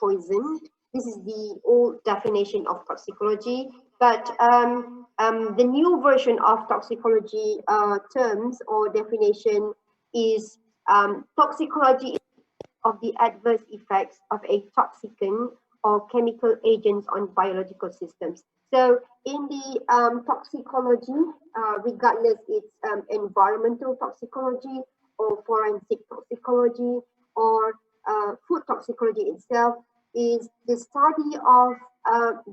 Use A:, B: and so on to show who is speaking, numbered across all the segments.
A: poisoned. This is the old definition of toxicology, but the new version of toxicology terms or definition is toxicology of the adverse effects of a toxicant or chemical agents on biological systems. So in the toxicology, regardless it's environmental toxicology or forensic toxicology or food toxicology itself, is the study of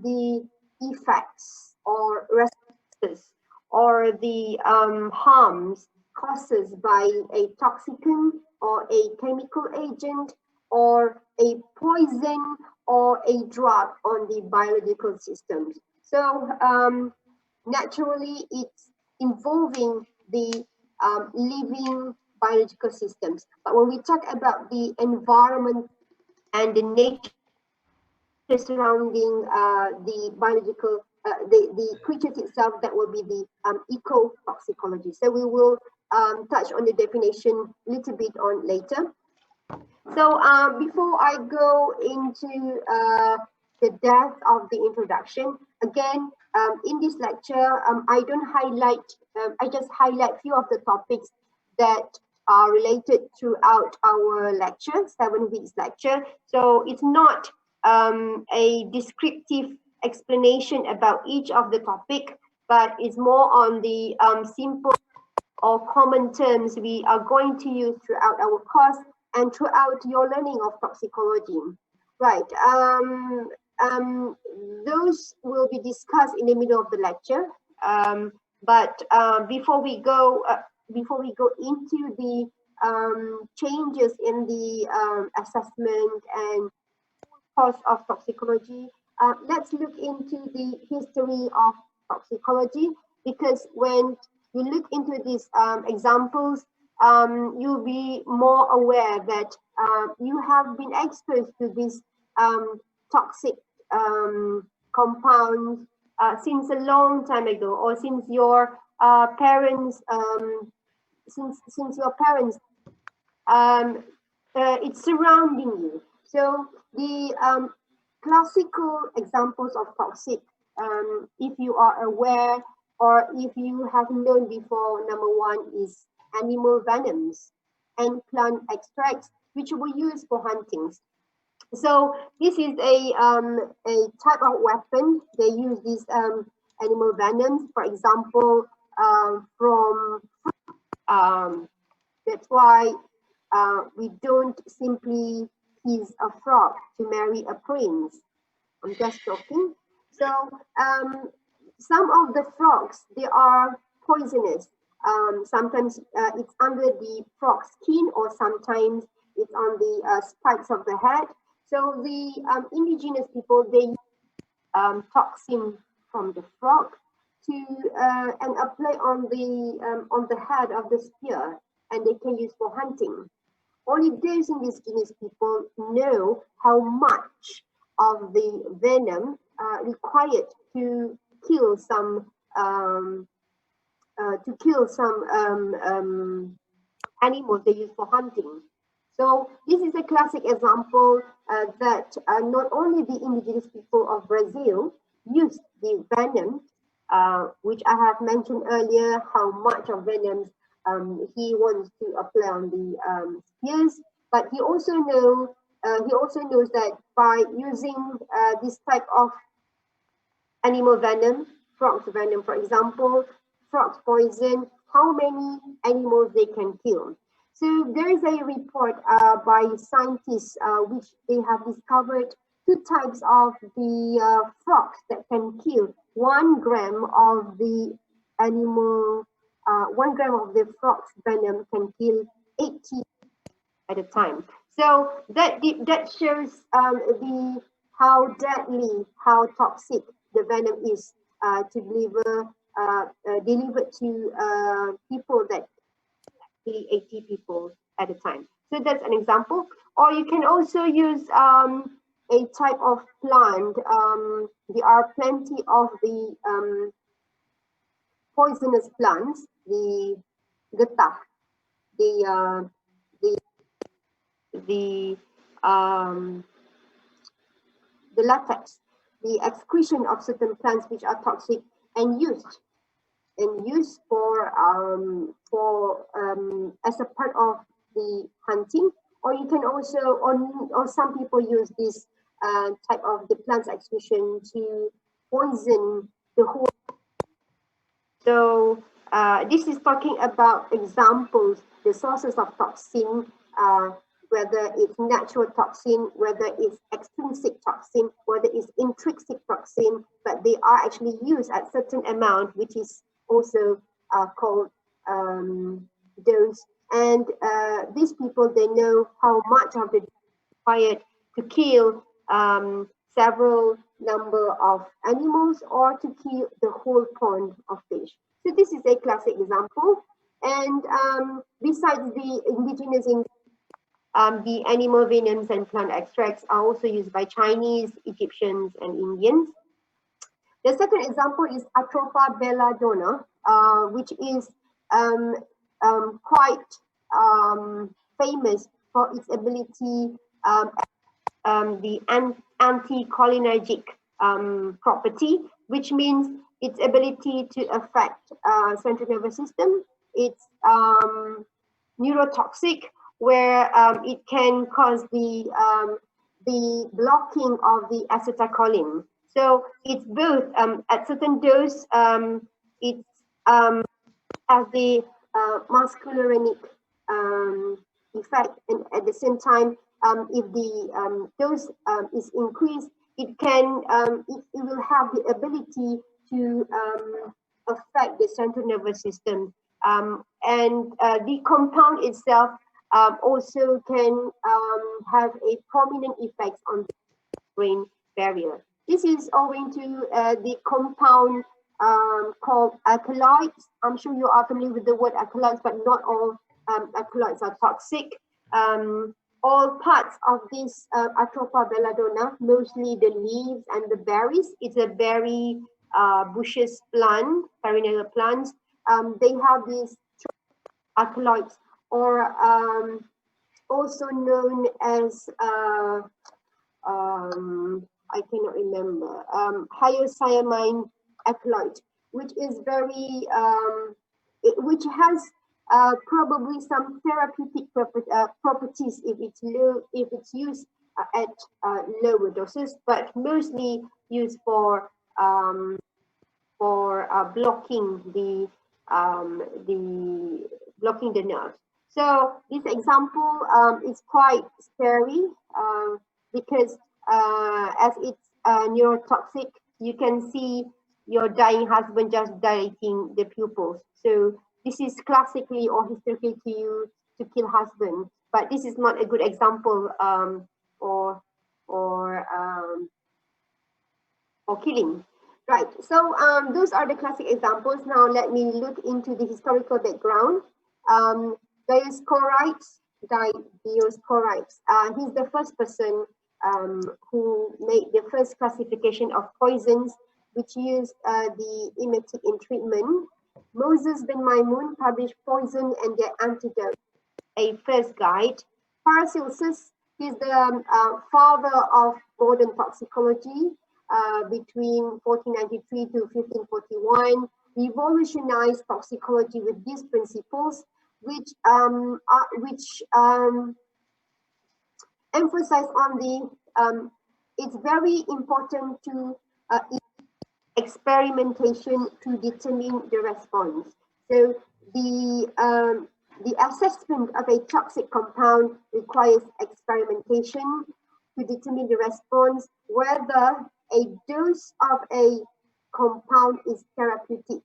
A: the effects or responses or the harms caused by a toxicant or a chemical agent or a poison or a drug on the biological systems. So naturally it's involving the living biological systems. But when we talk about the environment and the nature surrounding the biological, the creatures itself, that will be the eco-toxicology. So we will touch on the definition a little bit on later. So before I go into the depth of the introduction, again, in this lecture, I don't highlight, I just highlight few of the topics that are related throughout our lecture, 7 weeks lecture. So it's not a descriptive explanation about each of the topic, but it's more on the simple or common terms we are going to use throughout our course and throughout your learning of toxicology. Right, those will be discussed in the middle of the lecture. But before we go into the changes in the assessment and course of toxicology, let's look into the history of toxicology, because when you look into these examples, you'll be more aware that you have been exposed to these toxic compounds since a long time ago, or since your parents, since your parents, it's surrounding you. So the classical examples of toxic, if you are aware or if you have known before, number one is animal venoms and plant extracts, which were used for huntings. So this is a type of weapon. They use these animal venoms, for example, from that's why we don't simply kiss a frog to marry a prince. I'm just joking. So some of the frogs, they are poisonous. Sometimes it's under the frog skin, or sometimes it's on the spikes of the head. So the indigenous people, they use toxin from the frog to and apply on the head of the spear, and they can use for hunting. Only those indigenous people know how much of the venom required to kill some animals they use for hunting. So this is a classic example that not only the indigenous people of Brazil used the venom, which I have mentioned earlier, how much of venom he wants to apply on the spears, but he also knows that by using this type of animal venom, frog's venom, for example, frog's poison, how many animals they can kill. So there is a report by scientists which they have discovered 2 types of the frogs that can kill 1 gram of the animal. 1 gram of the frog's venom can kill 80 at a time. So that shows how deadly, how toxic the venom is to delivered to people that kill 80 people at a time. So that's an example. Or you can also use a type of plant. There are plenty of the poisonous plants, the getah, the the latex, the excretion of certain plants which are toxic and used for as a part of the hunting, or you can also, or some people use this type of the plant's excretion to poison the whole. So this is talking about examples, the sources of toxin, whether it's natural toxin, whether it's extrinsic toxin, whether it's intrinsic toxin, but they are actually used at certain amount, which is also called dose. And these people, they know how much of the required to kill several number of animals or to kill the whole pond of fish. So this is a classic example. And besides the indigenous the animal venoms and plant extracts are also used by Chinese, Egyptians, and Indians. The second example is Atropa Bella Dona, which is quite famous for its ability, the anticholinergic property, which means its ability to affect central nervous system. It's neurotoxic, where it can cause the blocking of the acetylcholine. So it's both at certain dose, it's has the muscarinic effect, and at the same time, if the dose is increased, it can it will have the ability to affect the central nervous system, and the compound itself also can have a prominent effect on the brain barrier. This is owing to the compound called alkaloids. I'm sure you are familiar with the word alkaloids, but not all alkaloids are toxic. All parts of this Atropa Bella Dona, mostly the leaves and the berries, it's a berry bushes plant, perennial plants. They have these alkaloids, or also known as I cannot remember, hyoscyamine alkaloid, which is very, which has probably some therapeutic properties if it's low, if it's used at lower doses, but mostly used for blocking the blocking the nerves. So this example is quite scary because as it's neurotoxic, you can see your dying husband just dilating the pupils. So this is classically or historically used to kill husband, but this is not a good example or killing. Right, so those are the classic examples. Now let me look into the historical background. Dioscorides, he's the first person who made the first classification of poisons, which used the emetic in treatment. Moses bin Maimun published Poison and Their Antidote, a first guide. Paracelsus is the father of modern toxicology. Between 1493 to 1541, revolutionized toxicology with these principles, which emphasize on the it's very important to experimentation to determine the response. So the assessment of a toxic compound requires experimentation to determine the response, whether a dose of a compound is therapeutic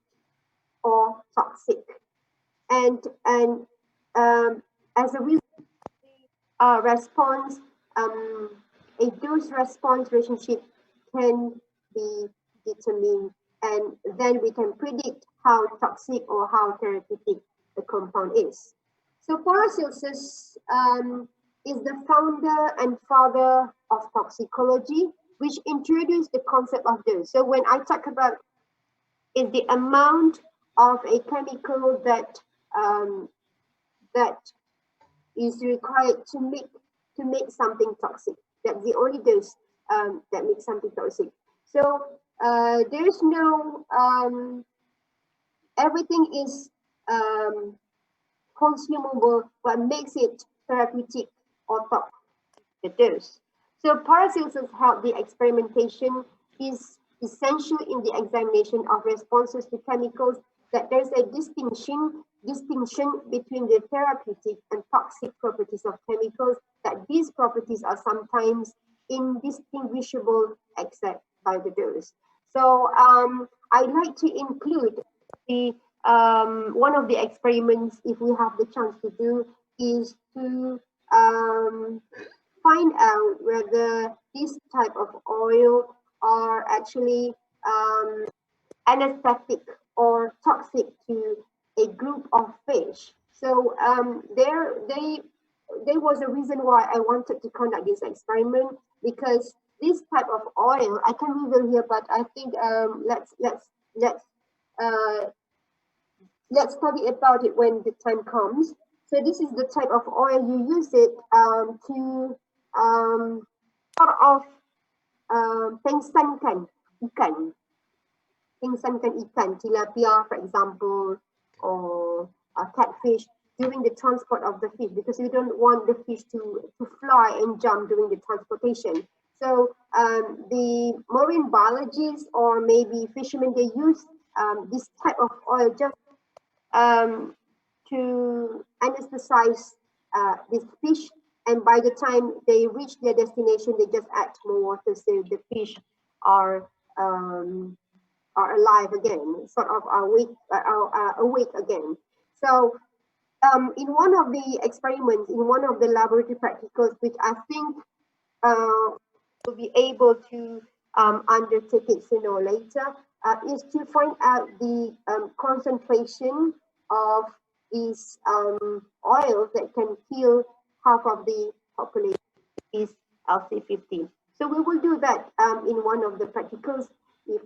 A: or toxic, and as a result, response, a dose-response relationship can be determined, and then we can predict how toxic or how therapeutic the compound is. So Paracelsus is the founder and father of toxicology, which introduced the concept of dose. So when I talk about is the amount of a chemical that that is required to make something toxic. That's the only dose. that makes something toxic. So there is no everything is consumable. What makes it therapeutic or toxic? The dose. So Paracelsus held the experimentation is essential in the examination of responses to chemicals, that there's a distinction between the therapeutic and toxic properties of chemicals, that these properties are sometimes indistinguishable except by the dose. So I'd like to include the one of the experiments, if we have the chance to do, is to find out whether this type of oil are actually anesthetic or toxic to a group of fish. So there was a reason why I wanted to conduct this experiment, because this type of oil, I can reveal here, but I think uh, let's study about it when the time comes. So this is the type of oil you use it to sort of pengsankan ikan, tilapia, for example, or catfish during the transport of the fish, because we don't want the fish to fly and jump during the transportation. So the marine biologists or maybe fishermen, they use this type of oil just to anesthetize this fish, and by the time they reach their destination, they just add more water so the fish are alive again, sort of awake again. So in one of the experiments, in one of the laboratory practicals, which I think will be able to undertake it sooner or later, is to find out the concentration of these oils that can kill half of the population, is LC50. So we will do that in one of the practicals if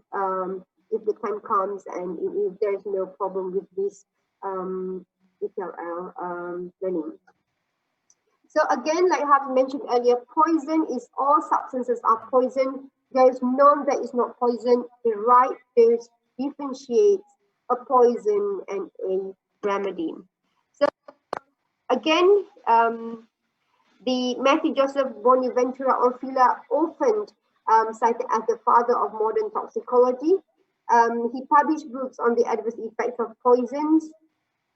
A: the time comes and if there is no problem with this ETLL learning. So again, like I have mentioned earlier, poison is all substances are poison. There is none that is not poison. The right dose differentiates a poison and a remedy. So again, the Matthew Joseph Bonaventura Orfila opened, cited as the father of modern toxicology. He published books on the adverse effects of poisons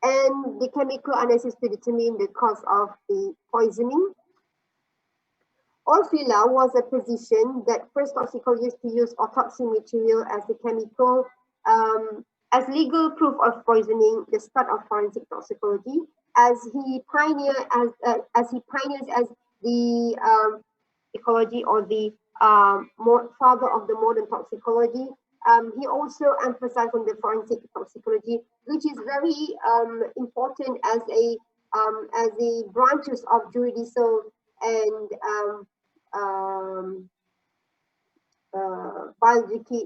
A: and the chemical analysis to determine the cause of the poisoning. Orfila was a physician that first toxicologists to use autopsy material as the chemical as legal proof of poisoning, the start of forensic toxicology, as he pioneers as the ecology or the father of the modern toxicology. He also emphasized on the forensic toxicology, which is very important as a branches of juridical and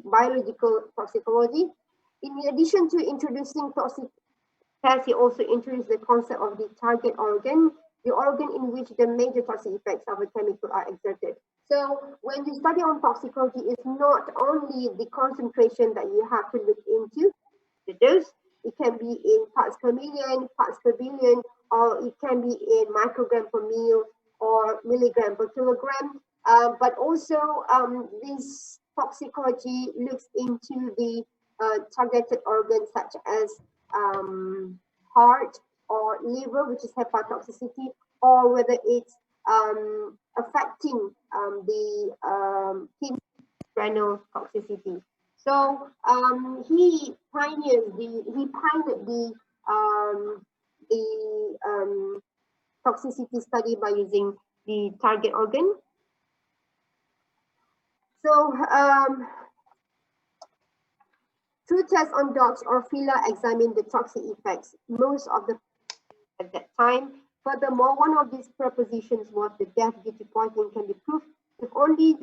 A: biological toxicology. In addition to introducing toxic tests, he also introduced the concept of the target organ, the organ in which the major toxic effects of a chemical are exerted. So when you study on toxicology, it's not only the concentration that you have to look into, the dose. It can be in parts per million, parts per billion, or it can be in microgram per mil or milligram per kilogram. But also this toxicology looks into the targeted organs such as heart or liver, which is hepatotoxicity, or whether it's affecting the kidney renal toxicity. So he pioneered the toxicity study by using the target organ. So through tests on dogs, Orfila examined the toxic effects most of the at that time. Furthermore, one of these propositions was the death due to poisoning can be proved if only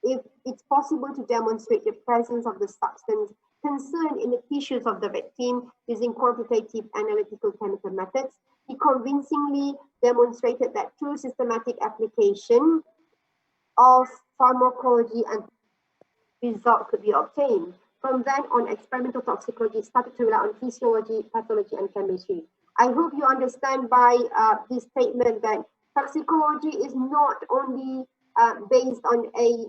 A: if it's possible to demonstrate the presence of the substance concerned in the tissues of the victim using quantitative analytical chemical methods. He convincingly demonstrated that through systematic application of pharmacology and result could be obtained. From then on, experimental toxicology started to rely on physiology, pathology, and chemistry. I hope you understand by this statement that toxicology is not only based on a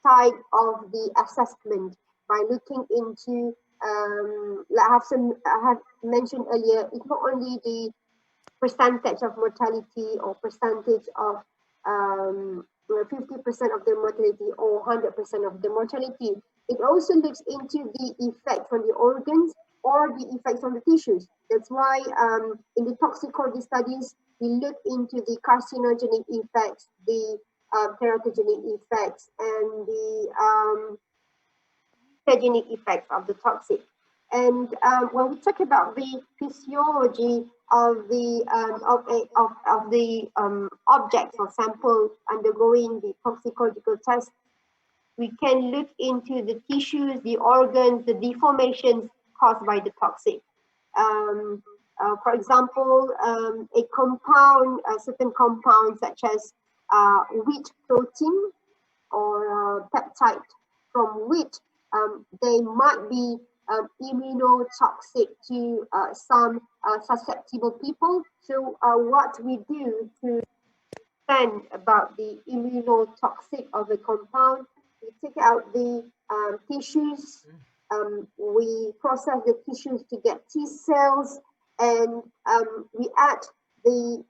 A: type of the assessment by looking into, like I have mentioned earlier, it's not only the percentage of mortality or percentage of 50% of the mortality or 100% of the mortality. It also looks into the effects on the organs or the effects on the tissues. That's why in the toxicology studies, we look into the carcinogenic effects, the teratogenic effects, and the mutagenic effects of the toxic. And when we talk about the physiology of the objects or sample undergoing the toxicological test, we can look into the tissues, the organs, the deformations caused by the toxic. For example, a compound, a certain compound such as wheat protein or peptide from wheat, they might be immunotoxic to some susceptible people. So what we do to understand about the immunotoxic of the compound, we take out the tissues, we process the tissues to get T cells, and we add the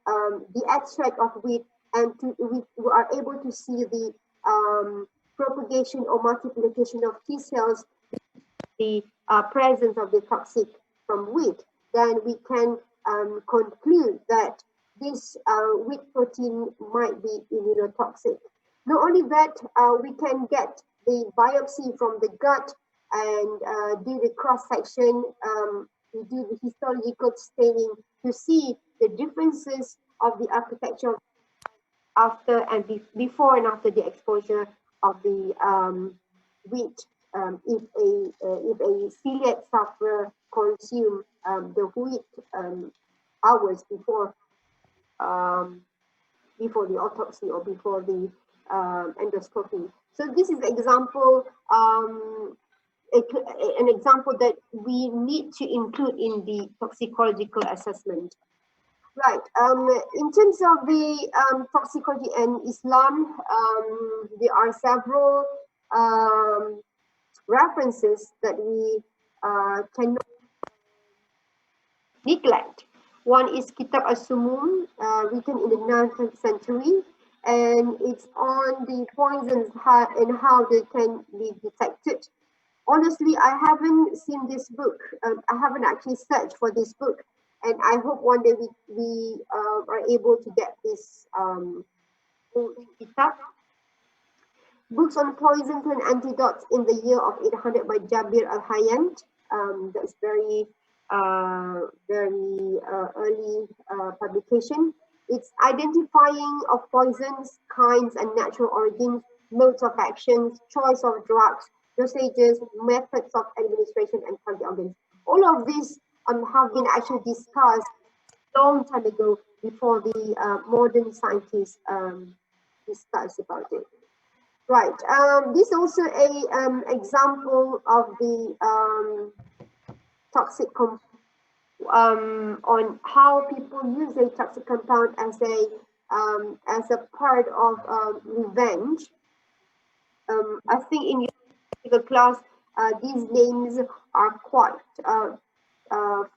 A: extract of wheat, and we are able to see the propagation or multiplication of T cells, the presence of the toxic from wheat. Then we can conclude that this wheat protein might be immunotoxic. Not only that, we can get the biopsy from the gut and do the cross section. We do the histological staining to see the differences of the architecture after and before and after the exposure of the wheat. If a celiac sufferer consume the wheat hours before the autopsy or before the endoscopy. So this is example, an example that we need to include in the toxicological assessment. Right. In terms of the toxicology and Islam, there are several references that we cannot neglect. One is Kitab As-Sumum, written in the 9th century, and it's on the poisons and how they can be detected. Honestly, I haven't seen this book. I haven't actually searched for this book, and I hope one day we are able to get this kitab. Books on poisons and antidotes in the year of 800 by Jabir al-Hayyan. That's very early publication. It's identifying of poisons, kinds and natural origins, modes of actions, choice of drugs, dosages, methods of administration, and target organs. All of these have been actually discussed a long time ago before the modern scientists discuss about it. Right. This is also a example of the toxic compound, on how people use a toxic compound as a part of revenge. I think in your class, these names are quite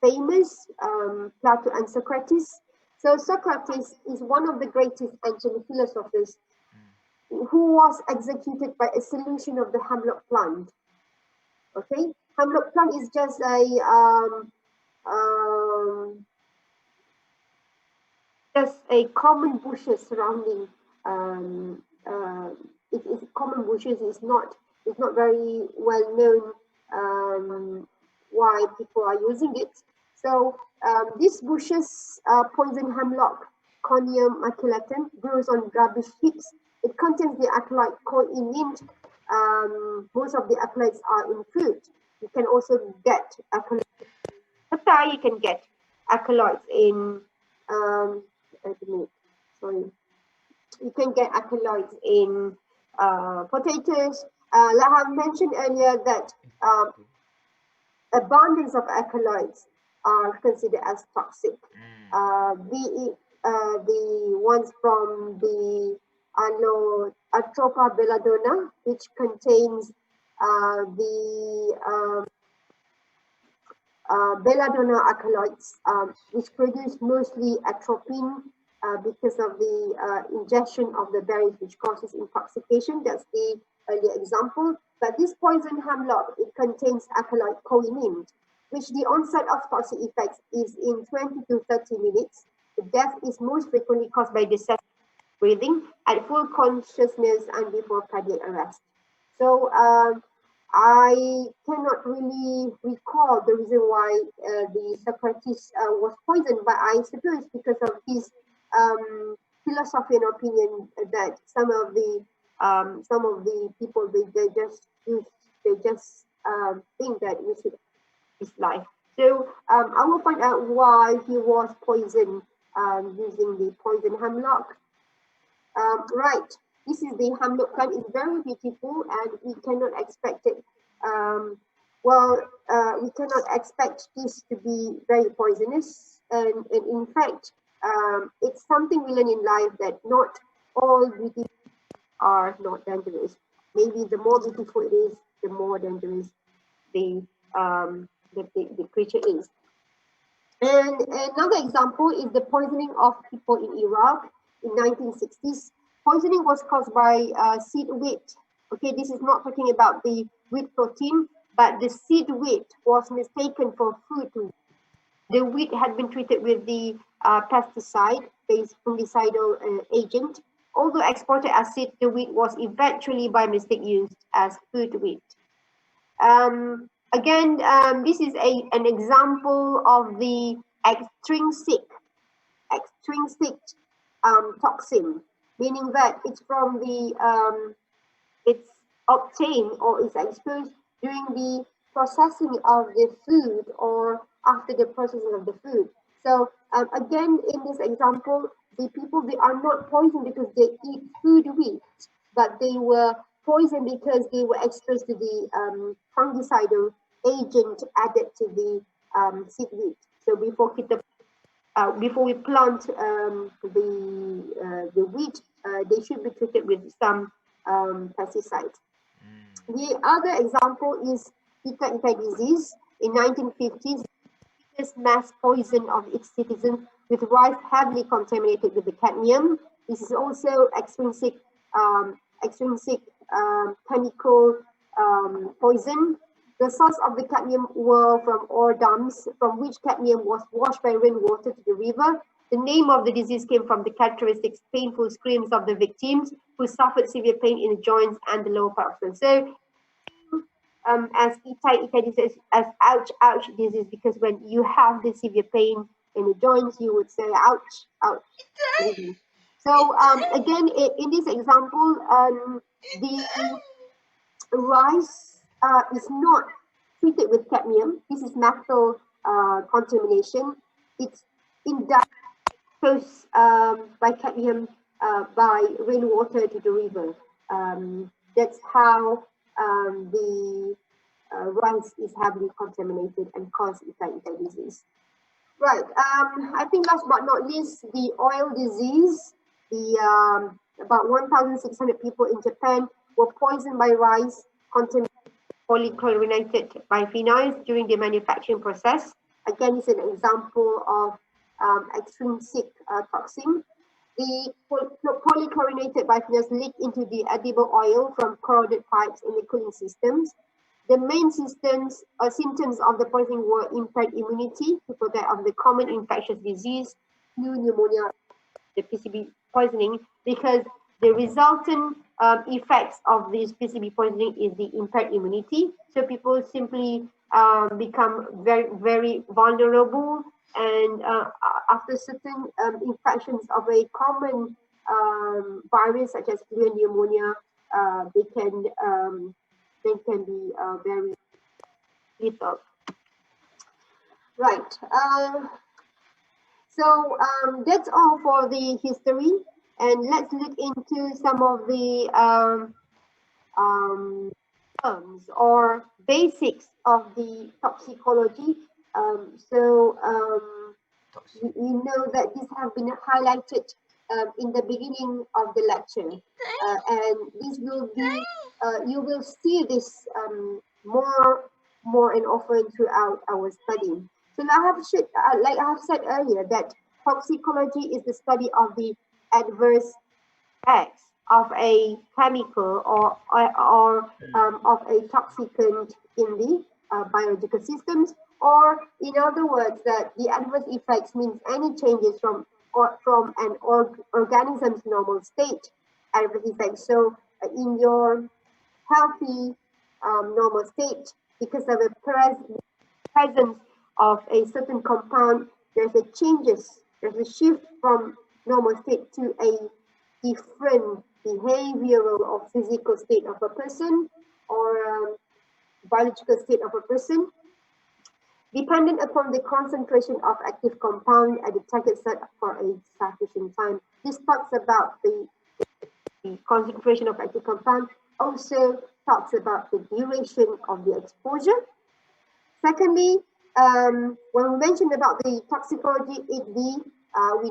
A: famous, Plato and Socrates. So Socrates is one of the greatest ancient philosophers who was executed by a solution of the hemlock plant. Okay, hemlock plant is just a common bushes surrounding. It's common bushes. It's not very well known why people are using it. So these bushes, poison hemlock, Conium maculatum, grows on rubbish heaps. It contains the alkaloid coinint. Most of the alkaloids are in fruit. You can also get alkaloids. You can get alkaloids in. Sorry. You can get alkaloids in potatoes. Like I mentioned earlier, that abundance of alkaloids are considered as toxic, be it the ones from the Atropa Bella Dona, which contains the belladonna alkaloids, which produce mostly atropine because of the ingestion of the berries, which causes intoxication. That's the earlier example. But this poison hemlock, it contains alkaloid choline, which the onset of toxic effects is in 20 to 30 minutes. The death is most frequently caused by distress breathing at full consciousness and before cardiac arrest. So I cannot really recall the reason why the Socrates was poisoned, but I suppose because of his philosophy and opinion that some of the people they just think that we should his life. So I will find out why he was poisoned using the poison hemlock. Right, this is the hemlock plant. It's very beautiful, and we cannot expect it. We cannot expect this to be very poisonous, and in fact, it's something we learn in life that not all beauty are not dangerous. Maybe the more beautiful it is, the more dangerous the the creature is. And another example is the poisoning of people in Iraq in 1960s. Poisoning was caused by seed wheat. Okay, this is not talking about the wheat protein, but the seed wheat was mistaken for food. The wheat had been treated with the pesticide-based fungicidal agent. Although exported as seed, the wheat was eventually by mistake used as food wheat. Again, this is an example of the extrinsic toxin, meaning that it's from the it's obtained or is exposed during the processing of the food or after the processing of the food. So again, in this example, the people, they are not poisoned because they eat food wheat, but they were poisoned because they were exposed to the fungicidal agent added to the seed wheat. So before we plant the wheat, they should be treated with some pesticides. The other example is hepatitis disease. In 1950s, biggest mass poison of its citizens with rice heavily contaminated with the cadmium. This is also extrinsic chemical poison. The source of the cadmium were from ore dumps, from which cadmium was washed by rainwater to the river. The name of the disease came from the characteristic painful screams of the victims who suffered severe pain in the joints and the lower part of the skin. So, as disease, as ouch, ouch disease, because when you have the severe pain in the joints, you would say ouch, ouch. So, again, in this example, the rice is not treated with cadmium. This is metal contamination. It's exposed by cadmium by rainwater to the river. That's how the rice is heavily contaminated and cause hepatitis disease. Right. I think last but not least, the oil disease. The about 1,600 people in Japan were poisoned by rice containing polychlorinated biphenyls during the manufacturing process. Again, it's an example of extrinsic toxin. The polychlorinated biphenyls leak into the edible oil from corroded pipes in the cooling systems. The main symptoms of the poisoning were impaired immunity, people die of the common infectious disease, flu, pneumonia, the PCB poisoning, because the resultant effects of this PCB poisoning is the impaired immunity. So people simply become very, very vulnerable, and after certain infections of a common virus such as flu and pneumonia, they can be very lethal. Right. So that's all for the history, and let's look into some of the um, terms or basics of the toxicology. You know that these have been highlighted in the beginning of the lecture, and this will be you will see this more and often throughout our study. So like I have said earlier, that toxicology is the study of the adverse effects of a chemical or of a toxicant in the biological systems, or in other words, that the adverse effects means any changes from an organism's normal state. Adverse effects. So in your healthy normal state, because of the presence of a certain compound, there's a shift from normal state to a different behavioral or physical state of a person, or biological state of a person, dependent upon the concentration of active compound at the target site for a sufficient time. This talks about the concentration of active compound, also talks about the duration of the exposure. Secondly, when we mentioned about the toxicology, we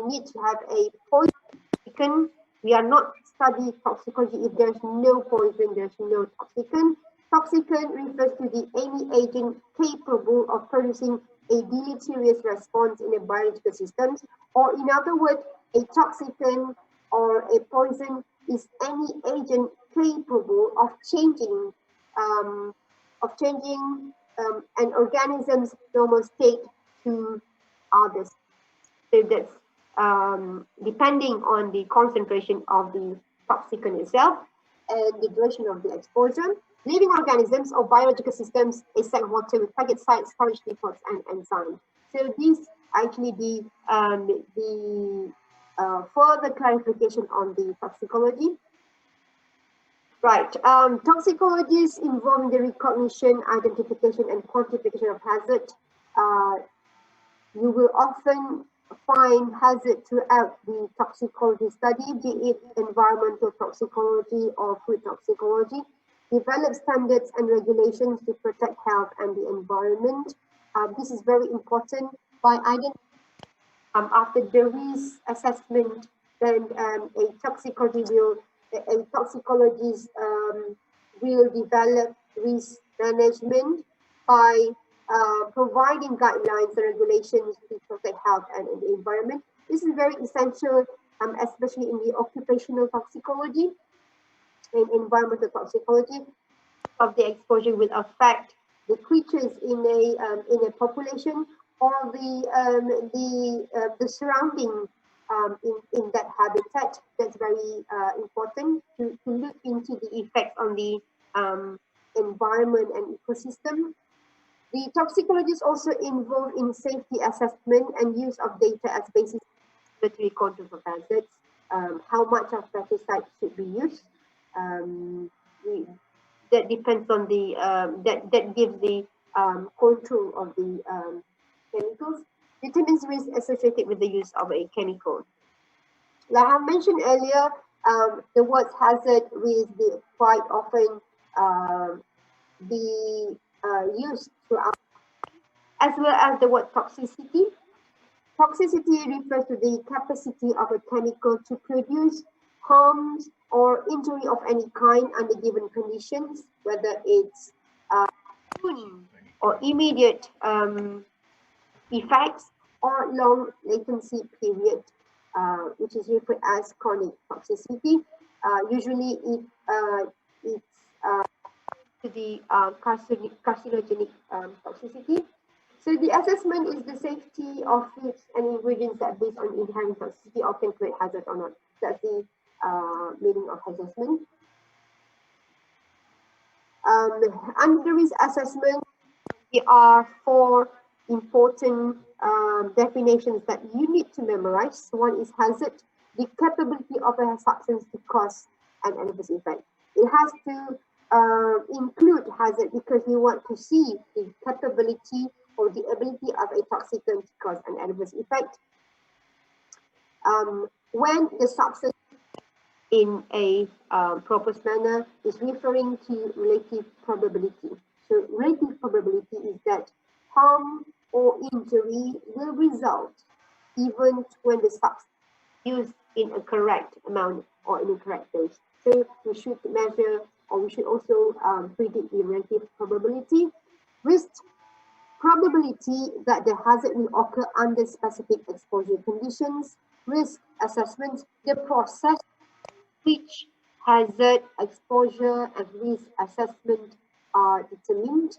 A: need to have a poison. We are not studying toxicology if there's no poison, there's no toxicant. Toxicant refers to any agent capable of producing a deleterious response in a biological system, or in other words, a toxicant or a poison is any agent capable of changing an organism's normal state to others. So that's depending on the concentration of the toxicant itself and the duration of the exposure. Living organisms or biological systems is set water with target sites, storage depots, and enzymes. So these actually the further clarification on the toxicology. Right. Toxicologies involve the recognition, identification, and quantification of hazard. You will often find hazard throughout the toxicology study, be it environmental toxicology or food toxicology. Develop standards and regulations to protect health and the environment. This is very important. By identifying after the risk assessment, then a toxicologist will develop risk management by providing guidelines and regulations to protect health and the environment. This is very essential, especially in the occupational toxicology and environmental toxicology. Of the exposure will affect the creatures in a population, or the surrounding in that habitat. That's very important to look into the effects on the environment and ecosystem. The toxicologists also involved in safety assessment and use of data as basis for regulatory control of hazards. How much of pesticide should be used? That depends on the that gives the control of the chemicals. Determines risk associated with the use of a chemical. Like I mentioned earlier, the word hazard will be quite often be used throughout, as well as the word toxicity. Toxicity refers to the capacity of a chemical to produce harms or injury of any kind under given conditions, whether it's or immediate effects or long latency period, which is referred as chronic toxicity. Usually it's to the carcinogenic toxicity. So the assessment is the safety of foods and ingredients that based on inherent toxicity or can create hazard or not. That's the meaning of assessment. Under the risk assessment, there are four important definitions that you need to memorize. One is hazard, the capability of a substance to cause an adverse effect. It has to include hazard because you want to see the capability or the ability of a toxicant to cause an adverse effect. When the substance in a proposed manner is referring to relative probability. So relative probability is that harm or injury will result even when the substance is used in a correct amount or in a correct dose. So we should measure, or we should also predict the relative probability. Risk probability that the hazard will occur under specific exposure conditions. Risk assessment, the process which hazard, exposure, and risk assessment are determined.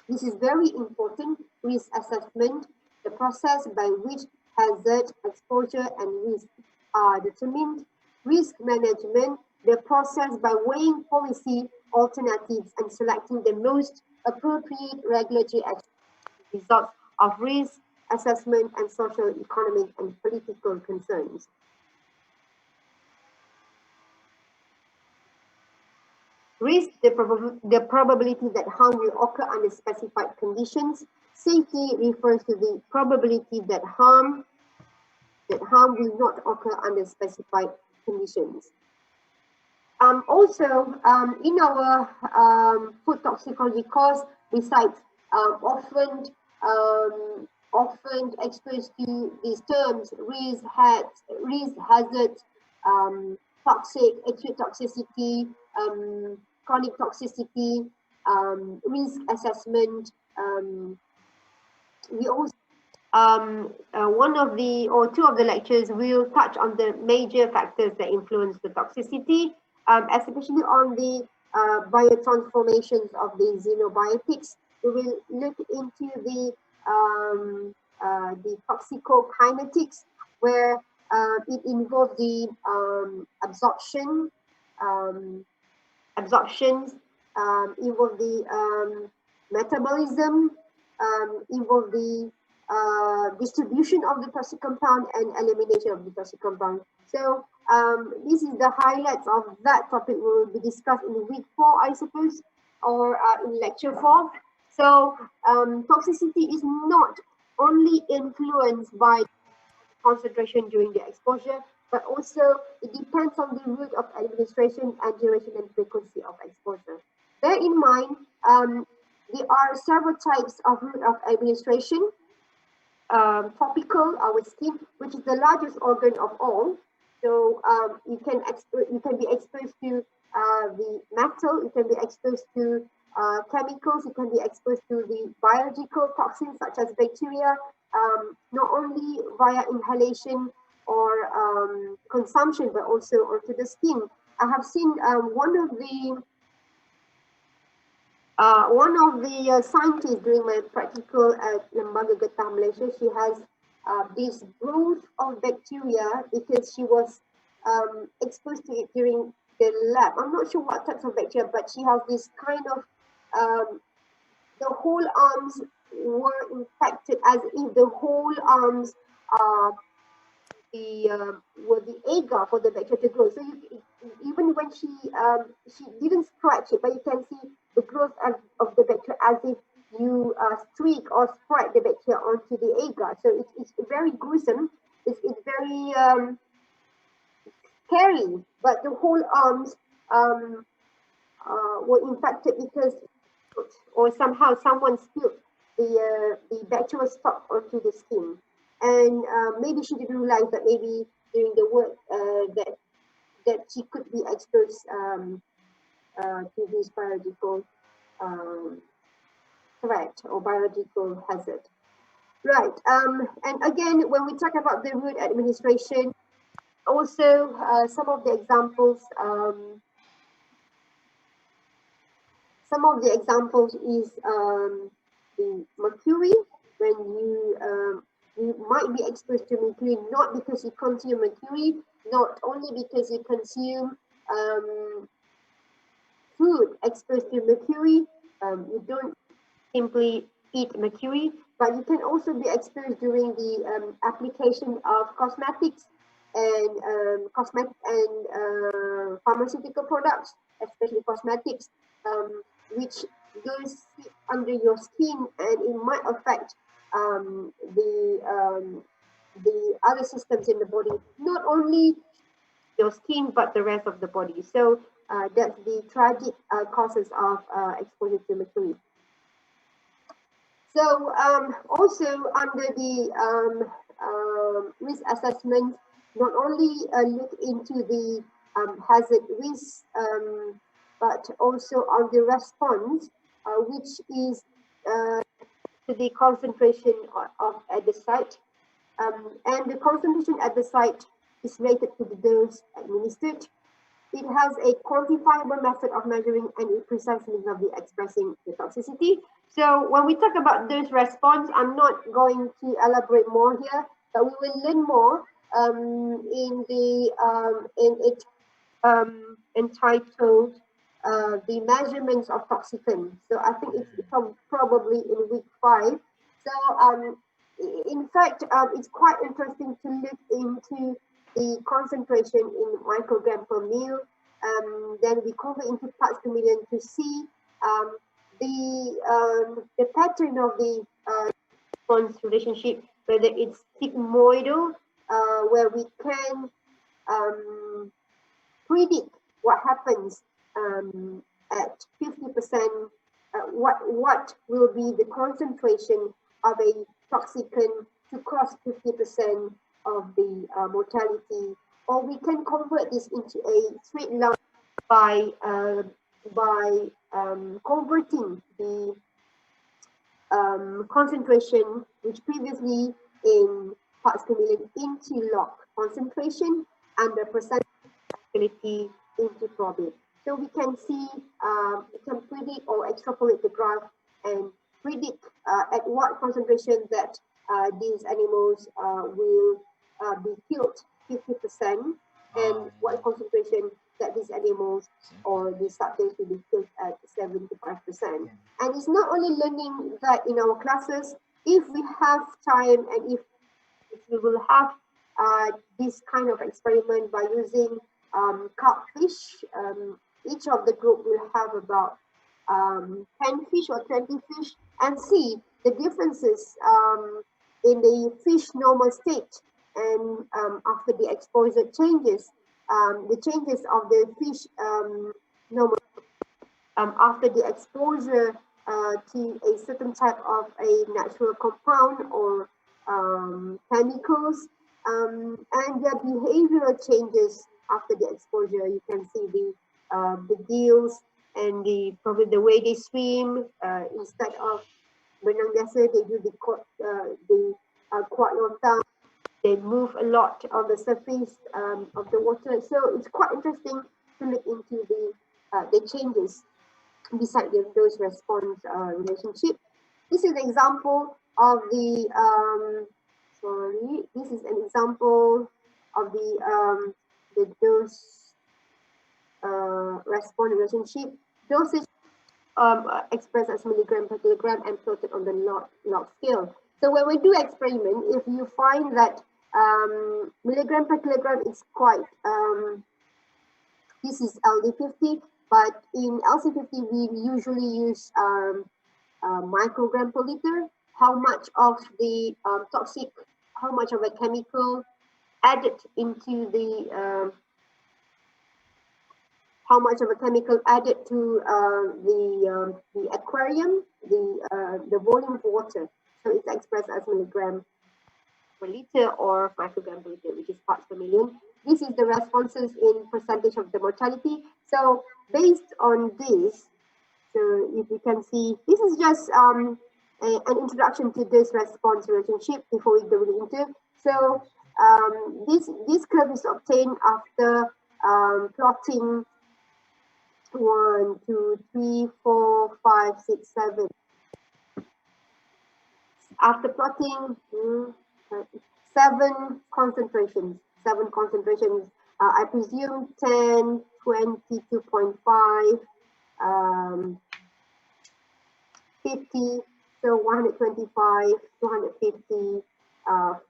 A: This is very important. Risk assessment, the process by which hazard, exposure, and risk are determined. Risk management, the process by weighing policy alternatives and selecting the most appropriate regulatory action results of risk assessment and social, economic, and political concerns. Risk, the probability that harm will occur under specified conditions. Safety refers to the probability that harm will not occur under specified conditions. Also, in our food toxicology course, we cite often exposed to these terms: risk, hazard, toxic, acute toxicity, chronic toxicity, risk assessment. We also one of the or two of the lectures will touch on the major factors that influence the toxicity, especially on the biotransformations of the xenobiotics. We will look into the toxicokinetics, where it involves the absorptions, involve the metabolism, involve the distribution of the toxic compound and elimination of the toxic compound. So this is the highlights of that topic will be discussed in week 4, I suppose, or in lecture 4. So toxicity is not only influenced by concentration during the exposure, but also it depends on the route of administration and duration and frequency of exposure. Bear in mind, there are several types of route of administration. Topical, our skin, which is the largest organ of all. So you can be exposed to the metal, you can be exposed to chemicals, you can be exposed to the biological toxins such as bacteria, not only via inhalation or consumption, but also onto the skin. I have seen one of the scientists during my practical at Lembaga Getah, Malaysia. She has this growth of bacteria because she was exposed to it during the lab. I'm not sure what types of bacteria, but she has this kind of the whole arms were infected, as if the whole arms were the agar for the bacteria to grow. So even when she didn't scratch it, but you can see the growth of the bacteria as if you streak or spread the bacteria onto the agar. So it's very gruesome. It's very scary. But the whole arms were infected because, or somehow someone spilled the bacterial stock onto the skin. And maybe she didn't realize that maybe during the work that she could be exposed to this biological threat or biological hazard. Right. And again, when we talk about the route administration, also some of the examples is the mercury. When you might be exposed to mercury not because you consume mercury, not only because you consume food exposed to mercury. You don't simply eat mercury, but you can also be exposed during the application of cosmetics and pharmaceutical products, especially cosmetics, which goes under your skin, and it might affect the other systems in the body. Not only your skin, but the rest of the body. So that's the tragic causes of exposure to mercury. So also under the risk assessment, not only look into the hazard risk, but also on the response, which is to the concentration at the site. And the concentration at the site is related to the dose administered. It has a quantifiable method of measuring and a precise means of the expressing the toxicity. So when we talk about dose response, I'm not going to elaborate more here, but we will learn more in it entitled the measurements of toxicants. So I think it's probably in week 5. So in fact, it's quite interesting to look into the concentration in microgram per mil. Then we convert into parts per million to see the pattern of the response relationship, whether it's sigmoidal, where we can predict what happens at 50%, what will be the concentration of a toxicant to cause 50% of the mortality, or we can convert this into a straight line by converting the concentration, which previously in parts per million, into log concentration and the percentage ability into probit. So we can see, we can predict or extrapolate the graph and predict at what concentration that these animals will be killed 50%, and what concentration that these animals or these subjects will be killed at 75%. And it's not only learning that in our classes. If we have time and if we will have this kind of experiment by using carp fish, each of the group will have about 10 fish or 20 fish, and see the differences in the fish normal state and after the exposure changes, the changes of the fish normal after the exposure to a certain type of a natural compound or chemicals, and their behavioral changes after the exposure. You can see the gills and probably the way they swim. Instead of berenang biasa, they do the quad lontang. They move a lot on the surface of the water. So it's quite interesting to look into the changes beside the dose response relationship. This is an example of the this is an example of the dose response relationship. Dosage expressed as milligram per kilogram and plotted on the log scale. So when we do experiment, if you find that milligram per kilogram is quite, this is LD50, but in LC50 we usually use microgram per liter. How much of the toxic, how much of a chemical added into the how much of a chemical added to the aquarium, the volume of water. So it's expressed as milligram per liter or microgram per liter, which is parts per million. This is the responses in percentage of the mortality. So based on this, so if you can see, this is just an introduction to this response relationship before we go into. So this curve is obtained after plotting 1, 2, 3, 4, 5, 6, 7. After plotting 7 concentrations, I presume 10, 22.5, 50, so 125, 250,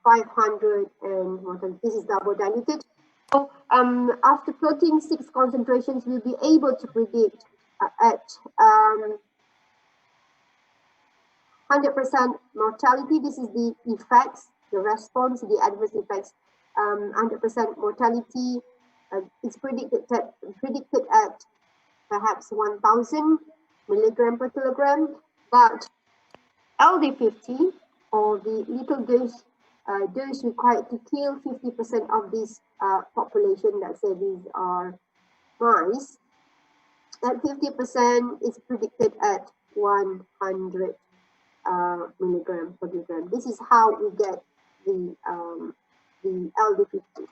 A: 500, and this is double diluted. So after plotting 6 concentrations, we'll be able to predict at 100% mortality. This is the effects, the response, the adverse effects, 100% mortality it's predicted at perhaps 1,000 milligram per kilogram, but LD50 or the little dose required to kill 50% of this population, let's say these are mice, at 50% is predicted at 100 milligram per kilogram. This is how we get the LD50.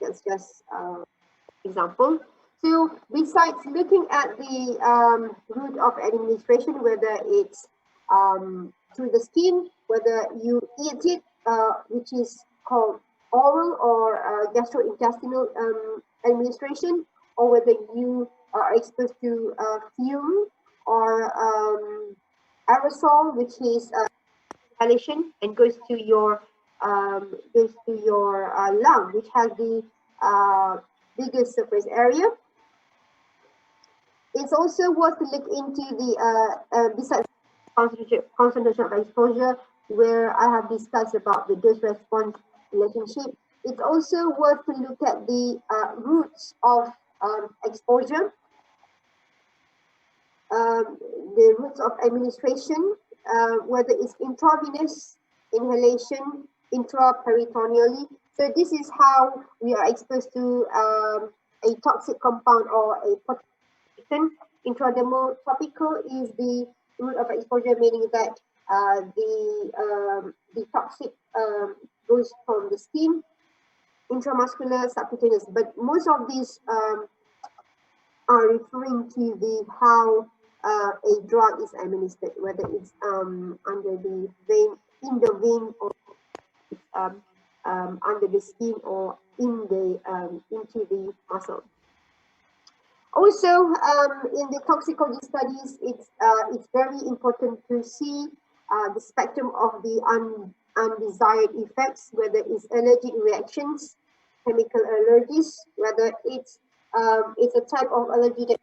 A: That's just example. So besides looking at the route of administration, whether it's through the skin, whether you eat it, which is called oral or gastrointestinal administration, or whether you are exposed to fume or aerosol, which is inhalation and goes to your lung, which has the biggest surface area. It's also worth to look into the besides concentration of exposure, where I have discussed about the dose-response relationship. It's also worth to look at the routes of exposure, the routes of administration, whether it's intravenous, inhalation, intraperitoneally. So this is how we are exposed to a toxic compound or a poison. Intradermal topical is the route of exposure, meaning that the toxic goes from the skin. Intramuscular, subcutaneous, but most of these are referring to the how a drug is administered, whether it's under the vein, in the vein, or under the skin, or in the into the muscle. Also, in the toxicology studies, it's very important to see the spectrum of the undesired effects, whether it's allergic reactions, chemical allergies, whether it's a type of allergy that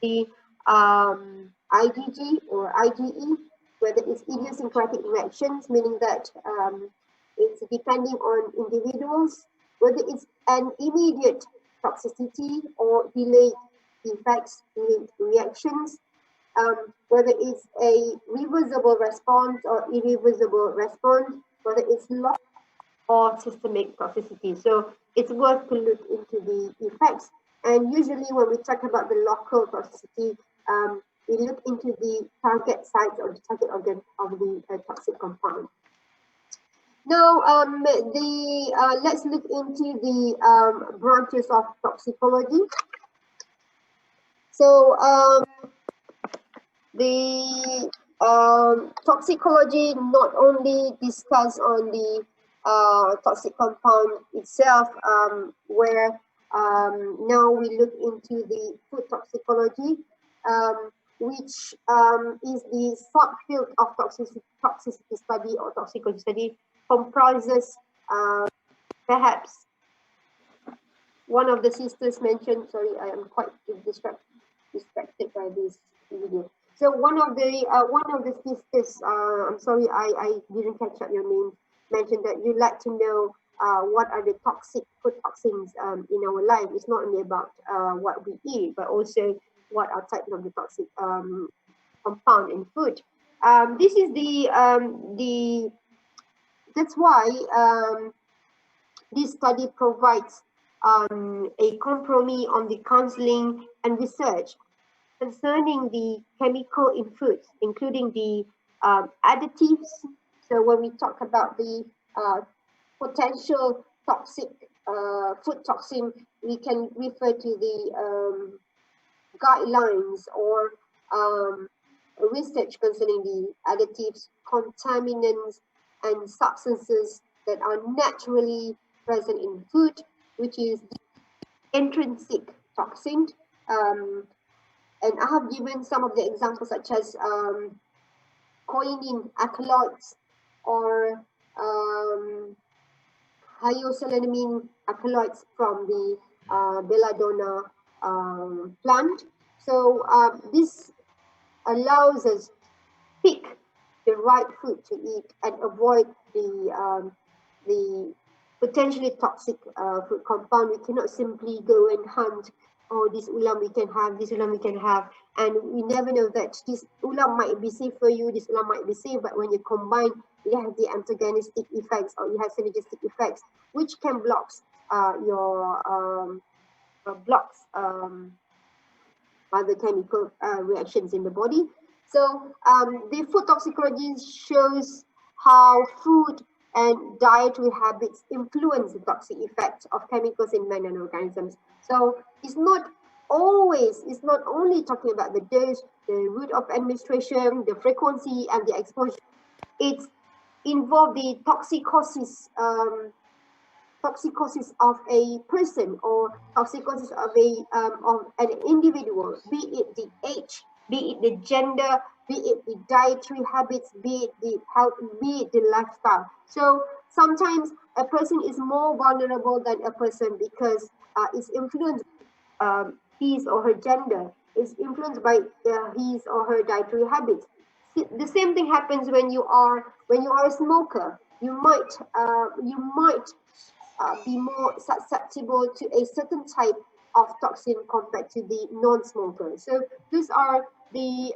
A: the IgG or IgE, whether it's idiosyncratic reactions, meaning that it's depending on individuals, whether it's an immediate toxicity or delayed effects, delayed reactions, whether it's a reversible response or irreversible response, whether it's local or systemic toxicity. So it's worth to look into the effects. And usually when we talk about the local toxicity, we look into the target sites or the target organ of the toxic compound. Now, let's look into the branches of toxicology. So the toxicology not only discuss on the toxic compound itself, where now we look into the food toxicology, which is the subfield of toxicity study or toxicology study, comprises perhaps one of the sisters mentioned. Sorry, I am quite distracted by this video. So one of the sisters, I'm sorry, I didn't catch up your name, mentioned that you'd like to know what are the toxic food toxins in our life. It's not only about what we eat, but also what are types of the toxic compound in food. This is that's why this study provides a compromise on the counseling and research concerning the chemical in foods, including the additives. So when we talk about the potential toxic food toxin, we can refer to the guidelines or research concerning the additives, contaminants, and substances that are naturally present in food, which is the intrinsic toxin. And I have given some of the examples such as choline alkaloids or hyoscyamine alkaloids from the Bella Dona plant. So this allows us to pick the right food to eat and avoid the potentially toxic food compound, we cannot simply go and hunt, oh, this ulam we can have, this ulam we can have, and we never know that this ulam might be safe for you, this ulam might be safe, but when you combine, you have the antagonistic effects or you have synergistic effects, which can your blocks other chemical reactions in the body. So the food toxicology shows how food and dietary habits influence the toxic effect of chemicals in men and organisms. So it's not only talking about the dose, the route of administration, the frequency, and the exposure. It's involved the toxicosis of a person or toxicosis of an individual, be it the age, be it the gender, be it the dietary habits, be it the health, be it the lifestyle. So sometimes a person is more vulnerable than a person because it's influenced his or her gender, is influenced by his or her dietary habits. The same thing happens when you are a smoker. You might be more susceptible to a certain type of toxin compared to the non-smoker. So these are the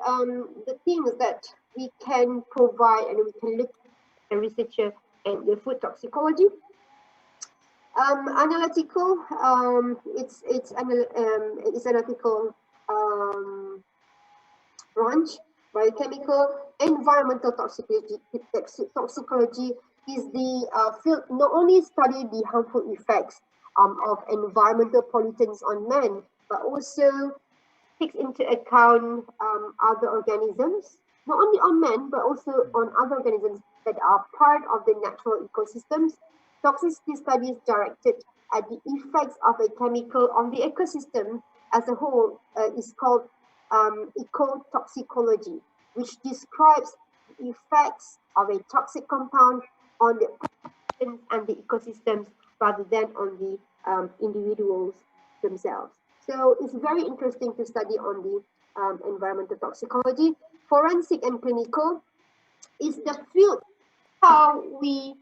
A: things that we can provide and we can look at the researcher and the food toxicology. Analytical, it's analytical branch. Biochemical, environmental toxicology is the field not only study the harmful effects of environmental pollutants on man, but also takes into account other organisms, not only on man, but also on other organisms that are part of the natural ecosystems. Toxicity studies directed at the effects of a chemical on the ecosystem as a whole is called ecotoxicology, which describes the effects of a toxic compound on the populations and the ecosystems rather than on the individuals themselves. So it's very interesting to study on the environmental toxicology. Forensic and clinical is the field how we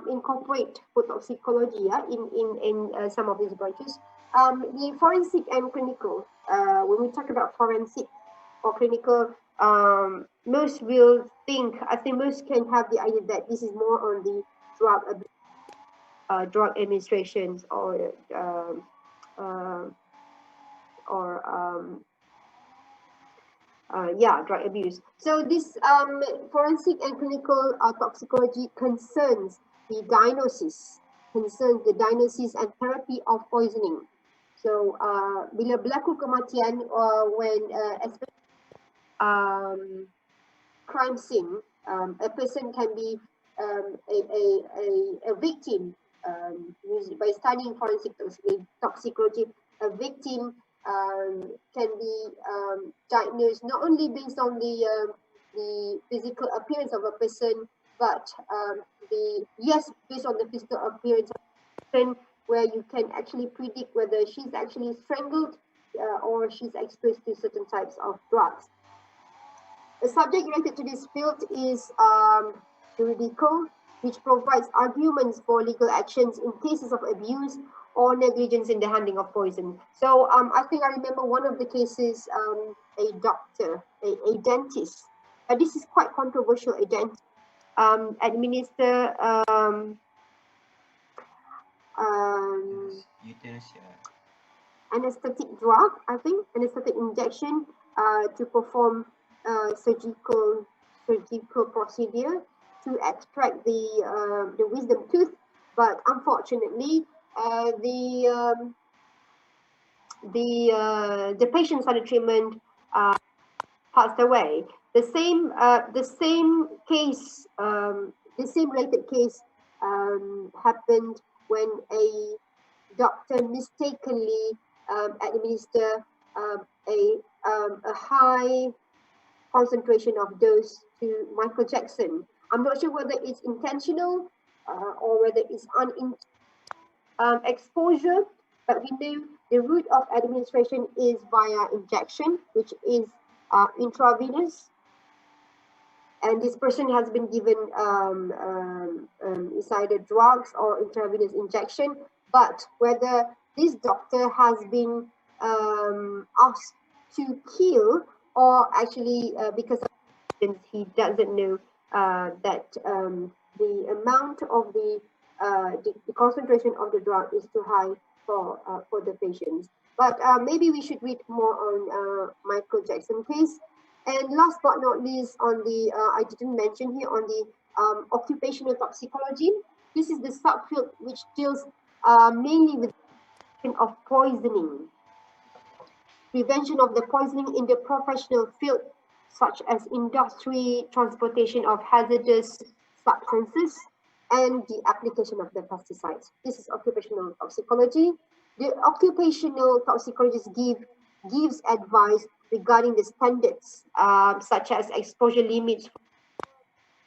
A: incorporate food toxicology in some of these branches. The forensic and clinical, when we talk about forensic or clinical, most will think, I think most can have the idea that this is more on the drug administrations or drug abuse. So this forensic and clinical toxicology concerns the diagnosis and therapy of poisoning. So bila berlaku kematian when crime scene, a person can be a victim by studying forensic toxicology. A victim can be diagnosed not only based on the physical appearance of a person, but based on the physical appearance of a person, where you can actually predict whether she's actually strangled or she's exposed to certain types of drugs. The subject related to this field is juridical, which provides arguments for legal actions in cases of abuse or negligence in the handling of poison. So I think I remember one of the cases, a doctor, a dentist. This is quite controversial. A dentist administer anesthetic drug, I think, anesthetic injection to perform surgical procedure to extract the wisdom tooth, but unfortunately, the patients under treatment passed away. The same case, the same related case happened when a doctor mistakenly administer a high concentration of dose to Michael Jackson. I'm not sure whether it's intentional or whether it's exposure, but we know the route of administration is via injection, which is intravenous. and this person has been given either drugs or intravenous injection, but whether this doctor has been asked to kill, or actually because he doesn't know that the amount of the concentration of the drug is too high for the patients. But maybe we should read more on Michael Jackson case. And last but not least, on the I didn't mention here, on the occupational toxicology. This is the subfield which deals mainly with of poisoning, prevention of the poisoning in the professional field, such as industry, transportation of hazardous substances, and the application of the pesticides. This is occupational toxicology. The occupational toxicologist gives advice regarding the standards, such as exposure limits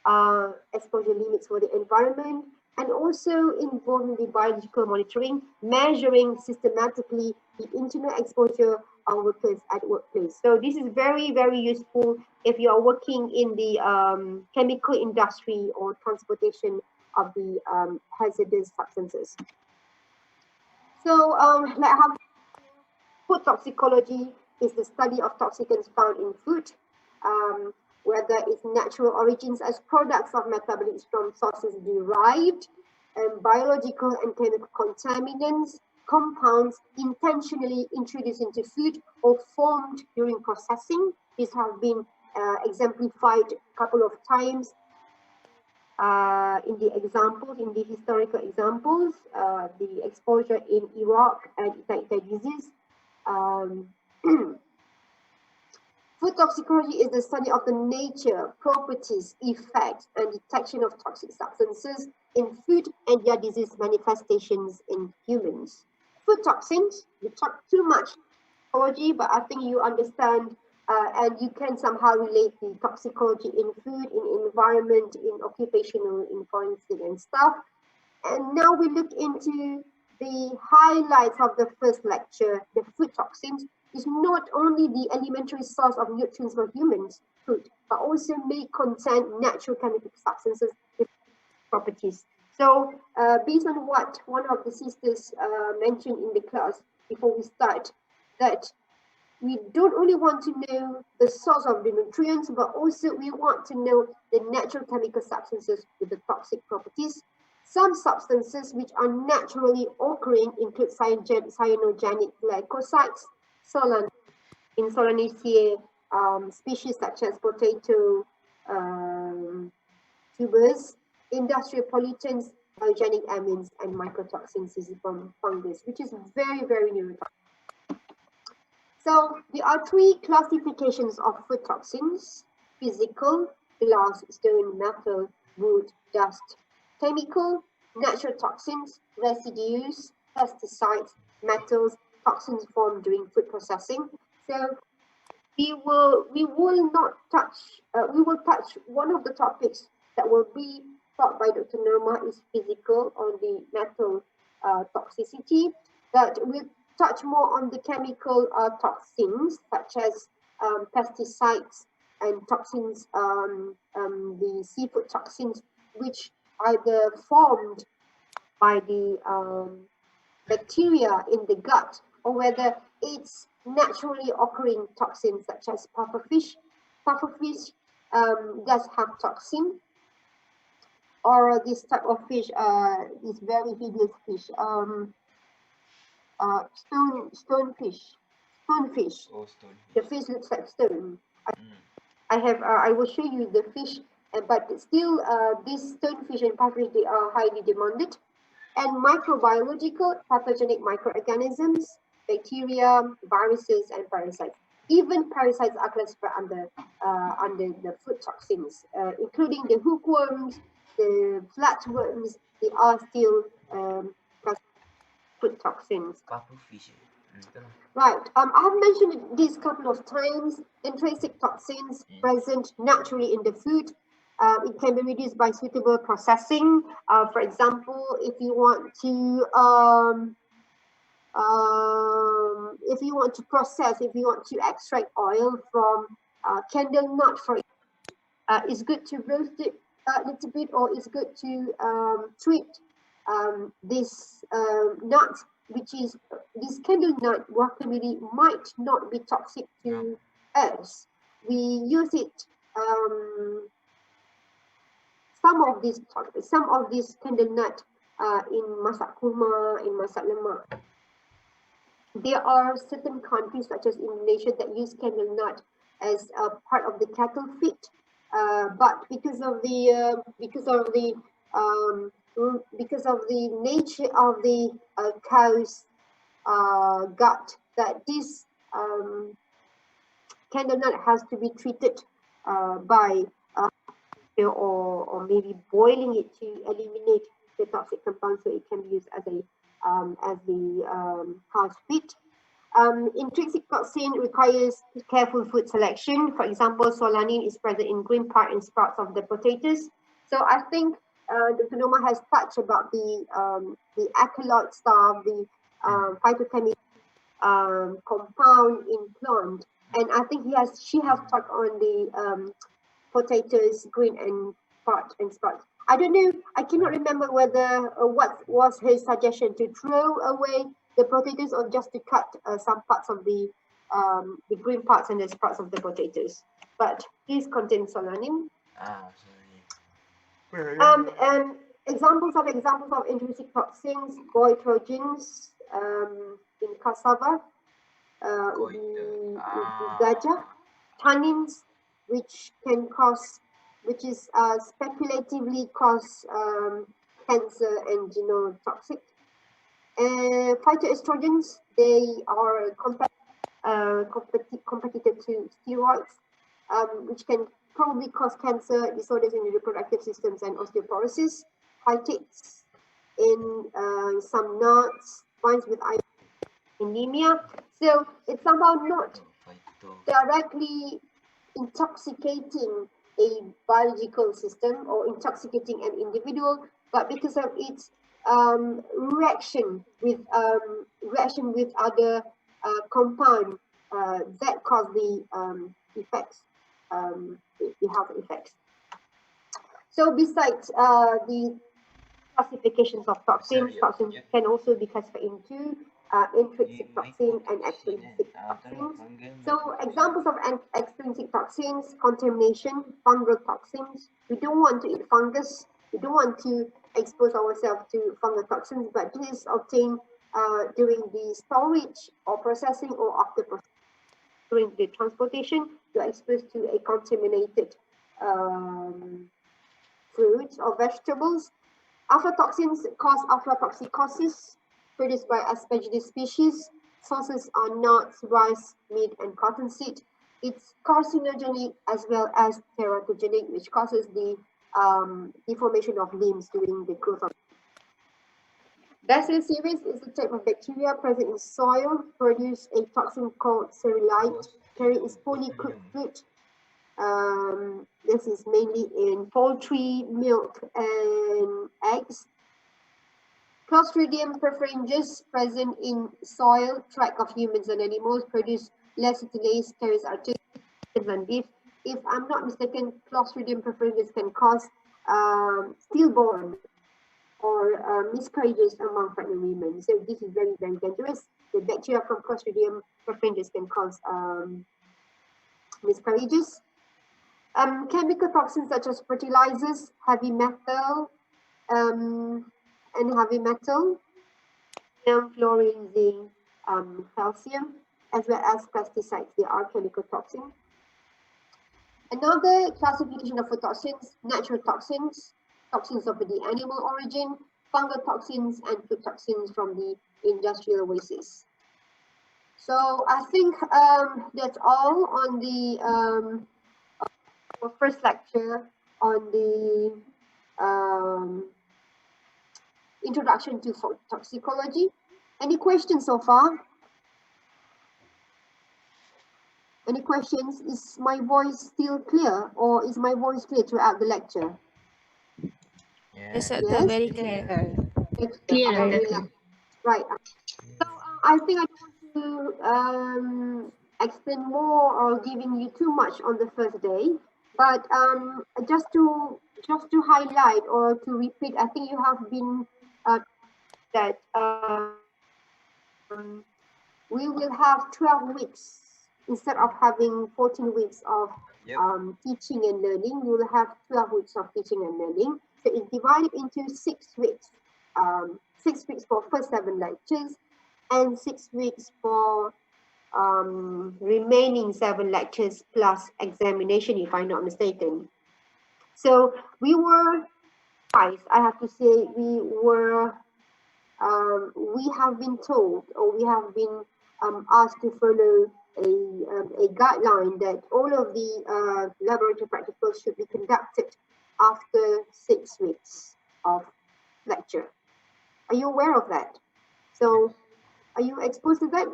A: for the environment, and also involving the biological monitoring, measuring systematically the internal exposure of workers at workplace. So this is very, very useful if you are working in the chemical industry or transportation of the hazardous substances. So like how food toxicology is the study of toxins found in food, whether its natural origins as products of metabolites from sources derived, and biological and chemical contaminants, compounds intentionally introduced into food or formed during processing. These have been exemplified a couple of times in the examples, in the historical examples, the exposure in Iraq and Italy disease. Food toxicology is the study of the nature, properties, effects, and detection of toxic substances in food and their disease manifestations in humans. Food toxins, we talk too much toxicology, but I think you understand and you can somehow relate the toxicology in food, in environment, in occupational, in forensic and stuff. And now we look into the highlights of the first lecture. The food toxins is not only the elementary source of nutrients for humans, food, but also may contain natural chemical substances with properties. So based on what one of the sisters mentioned in the class before we start, that we don't only want to know the source of the nutrients, but also we want to know the natural chemical substances with the toxic properties. Some substances which are naturally occurring include cyanogenic glycosides, in Solanaceae, species such as potato tubers, industrial pollutants, biogenic amines, and mycotoxins from fungus, which is very, very neurotoxic. So there are three classifications of food toxins: physical, glass, stone, metal, wood, dust; chemical, natural toxins, residues, pesticides, metals, toxins formed during food processing. So we will touch one of the topics that will be taught by Dr. Nirma is physical, on the metal toxicity, but we'll touch more on the chemical toxins such as pesticides and toxins, the seafood toxins, which are formed by the bacteria in the gut, or whether it's naturally occurring toxins such as pufferfish. Pufferfish does have toxin, or this type of fish, this very hideous fish, stonefish.
B: Oh, stone.
A: The fish looks like stone. I will show you the fish, but still, these stonefish and pufferfish, they are highly demanded. And microbiological pathogenic microorganisms, bacteria, viruses, and parasites. Even parasites are classified under the food toxins, including the hookworms, the flatworms. They are still food toxins.
B: Pufferfish.
A: Right. I have mentioned this a couple of times. Intrinsic toxins present naturally in the food. It can be reduced by suitable processing. For example, if you want to extract oil from candle nut, for it's good to roast it a little bit, or it's good to treat this nut, which is this candle nut guacamole, might not be toxic to us. We use it. Some of these candle nut in masak kurma, in masak lemak. There are certain countries such as Indonesia that use candle nut as a part of the cattle feed, but because of the nature of the cow's gut, that this candle nut has to be treated by or maybe boiling it to eliminate the toxic compounds, so it can be used as the house feed. Intrinsic toxin requires careful food selection. For example, solanine is present in green part and sprouts of the potatoes. So I think Dr. Noma has touched about the alkaloid stuff, the phytochemical compound in plant, and I think she has touched on the potatoes, green and part and sprouts. I don't know. I cannot remember whether what was his suggestion, to throw away the potatoes or just to cut some parts of the green parts and the sprouts of the potatoes. But these contain solanine. And examples of intrinsic toxins: goitrogens in cassava, gajah, tannins, which is speculatively cause cancer and genotoxic. Phytoestrogens, they are competitor to steroids, which can probably cause cancer, disorders in the reproductive systems, and osteoporosis. Phytates in some nuts, binds with iron, anemia. So it's somehow not directly intoxicating a biological system or intoxicating an individual, but because of its reaction with other compound that cause the effects, the health effects. So besides the classifications of toxins, toxins can also be classified into intrinsic toxin and extrinsic toxins. So examples of extrinsic toxins: contamination, fungal toxins. We don't want to eat fungus. We don't want to expose ourselves to fungal toxins, but this is obtained during the storage or processing, or after processing. During the transportation, you are exposed to a contaminated fruits or vegetables. Aflatoxins cause aflatoxicosis, produced by Aspergillus species. Sources are nuts, rice, meat, and cottonseed. It's carcinogenic as well as teratogenic, which causes the deformation of limbs during the growth of. Bacillus cereus is a type of bacteria present in soil, produce a toxin called cereulite. Cereulite is polycooked food. This is mainly in poultry, milk, and eggs. Clostridium perfringens, present in soil, tract of humans and animals, produce lacetulase, carries arterial and beef. If I'm not mistaken, Clostridium perfringens can cause stillborn or miscarriages among pregnant women. So this is very, very dangerous. The bacteria from Clostridium perfringens can cause miscarriages. Chemical toxins such as fertilizers, heavy metal, and heavy metal, fluorine, zinc, calcium, as well as pesticides. They are chemical toxins. Another classification of toxins: natural toxins, toxins of the animal origin, fungal toxins, and food toxins from the industrial wastes. So I think that's all on the first lecture on the introduction to toxicology. Any questions so far? Any questions? Is my voice still clear, or is my voice clear throughout the lecture?
C: Yes, yes? Very clear.
A: Clear. Right. So I think I don't want to explain more or giving you too much on the first day. But just to highlight or to repeat, I think you have been that we will have 12 weeks instead of having 14 weeks of teaching and learning. We will have 12 weeks of teaching and learning. So it's divided into 6 weeks. 6 weeks for first 7 lectures and 6 weeks for remaining 7 lectures plus examination, if I'm not mistaken. So we were twice, I have to say, we have been told, or we have been asked to follow a guideline that all of the laboratory practicals should be conducted after 6 weeks of lecture. Are you aware of that? So, are you exposed to that?